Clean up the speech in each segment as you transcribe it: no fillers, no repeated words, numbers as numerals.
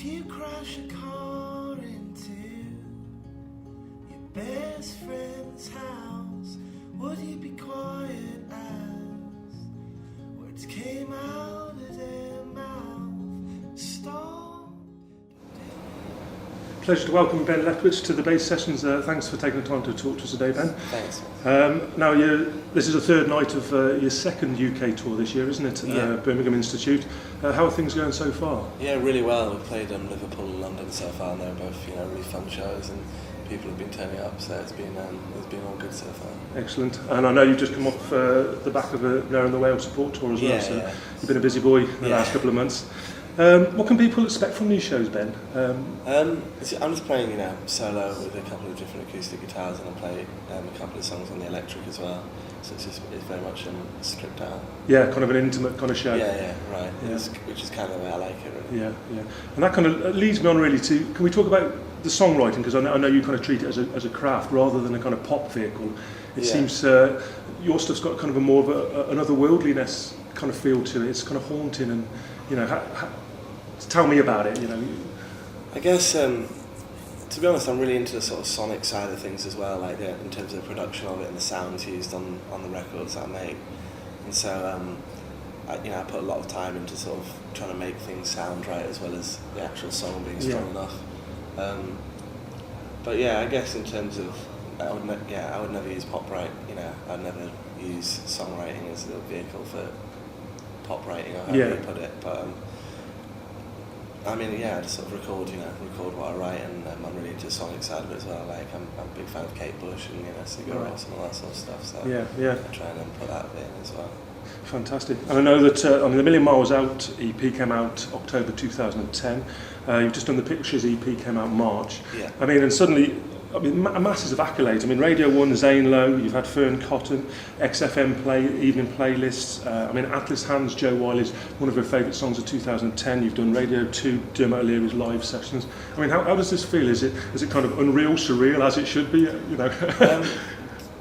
you crash a car into your best friend's house, would you be quiet as words came out of their mouth? Stop. Pleasure to welcome Ben Leftwich to the bass sessions. Thanks for taking the time to talk to us today, Ben. Thanks. Now, this is the third night of your second UK tour this year, isn't it? Yeah. Birmingham Institute. How are things going so far? Yeah, really well. We've played Liverpool and London so far, and they're both really fun shows, and people have been turning up, so it's been all good so far. Excellent. And I know you've just come off the back of a There in the Wales support tour as well, so you've been a busy boy the last couple of months. What can people expect from these shows, Ben? I'm just playing, solo with a couple of different acoustic guitars, and I play a couple of songs on the electric as well. So it's very much stripped out. Yeah, kind of an intimate kind of show. Yeah, right. Yeah. Which is kind of the way I like it, really. Yeah. And that kind of leads me on really to, can we talk about the songwriting? Because I know you kind of treat it as a craft rather than a kind of pop vehicle. It seems your stuff's got kind of a more of an otherworldliness kind of feel to it. It's kind of haunting, and tell me about it. I guess to be honest, I'm really into the sort of sonic side of things as well, like in terms of the production of it and the sounds used on the records that I make. And so I put a lot of time into sort of trying to make things sound right as well as the actual song being strong enough. But yeah, I guess in terms of I would never use pop write. I'd never use songwriting as a vehicle for pop writing, or however you put it. But I just sort of record what I write, and I'm really into the sonic side of it as well. Like I'm a big fan of Kate Bush and Sigur Rós and all that sort of stuff. So I try and put that in as well. Fantastic. And I know that the Million Miles Out EP came out October 2010. You've just done the Pictures EP, came out March. Yeah. And suddenly, masses of accolades. Radio 1, Zane Lowe, you've had Fern Cotton, XFM evening playlists. Atlas Hands, Joe Wiley's one of her favourite songs of 2010. You've done Radio 2, Dermot O'Leary's live sessions. How does this feel? Is it kind of unreal, surreal, as it should be? To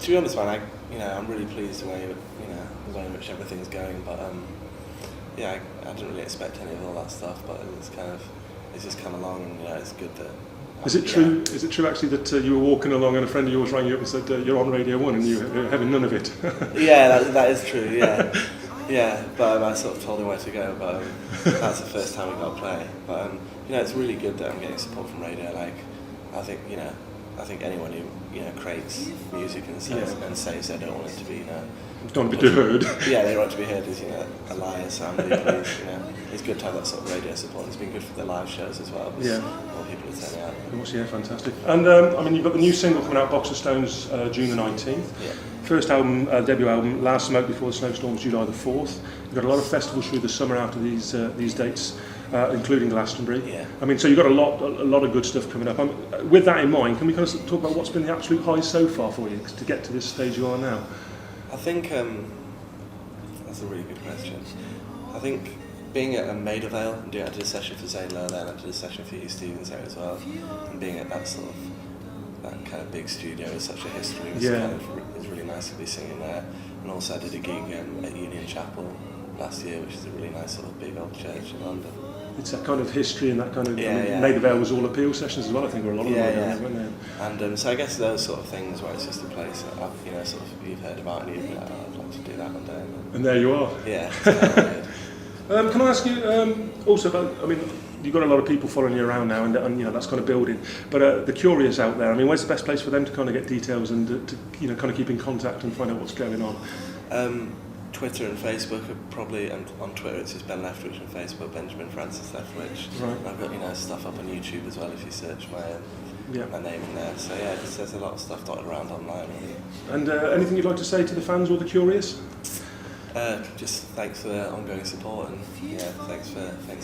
be honest, man, I'm really pleased the way in which everything's going. But I didn't really expect any of all that stuff. But it's just come along, and it's good that. Is it true? Is it true actually that you were walking along and a friend of yours rang you up and said you're on Radio 1 and you're having none of it? Yeah, that is true. Yeah. But I sort of told him where to go. But that's the first time we got to play. But it's really good that I'm getting support from radio. Like I think anyone who creates music and says they don't want it to be don't want to be heard. Yeah, they want to be heard is a liar. So I'm really pleased. It's good to have that sort of radio support. It's been good for the live shows as well. More people are turning out. Yeah, fantastic. And you've got the new single coming out, Box of Stones, June the 19th. Yeah. First album, debut album, Last Smoke Before the Snowstorms, July the 4th. You've got a lot of festivals through the summer after these dates, including Glastonbury. Yeah. So you've got a lot of good stuff coming up. With that in mind, can we kind of talk about what's been the absolute high so far for you to get to this stage you are now? I think that's a really good question. I think being at Maidavale, I did a session for Zane Lowe there, and I did a session for Hugh Stevens there as well. And being at that kind of big studio with such a history was really nice to be singing there. And also I did a gig at Union Chapel last year, which is a really nice sort of big old church in London. It's that kind of history and that kind of... Maidavale was all appeal sessions as well, I think, were a lot of them, weren't they? And so I guess those sort of things where it's just a place that you've heard about and you've been like, I'd like to do that one day. And there you are. Yeah, it's kind of weird. Can I ask you also about, you've got a lot of people following you around now, and that's kind of building. But the curious out there, where's the best place for them to kind of get details and to kind of keep in contact and find out what's going on? Twitter and Facebook are probably, and on Twitter it's just Ben Leftwich, and Facebook Benjamin Francis Leftwich. Right. And I've got stuff up on YouTube as well if you search my name in there. So there's a lot of stuff dotted around online. Really. And anything you'd like to say to the fans or the curious? Just thanks for the ongoing support, and thanks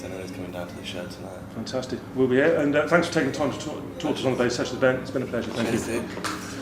anyone coming down to the show tonight. Fantastic. We'll be here, and thanks for taking time to talk to us on the bass session, Ben. It's been a pleasure. Thank you.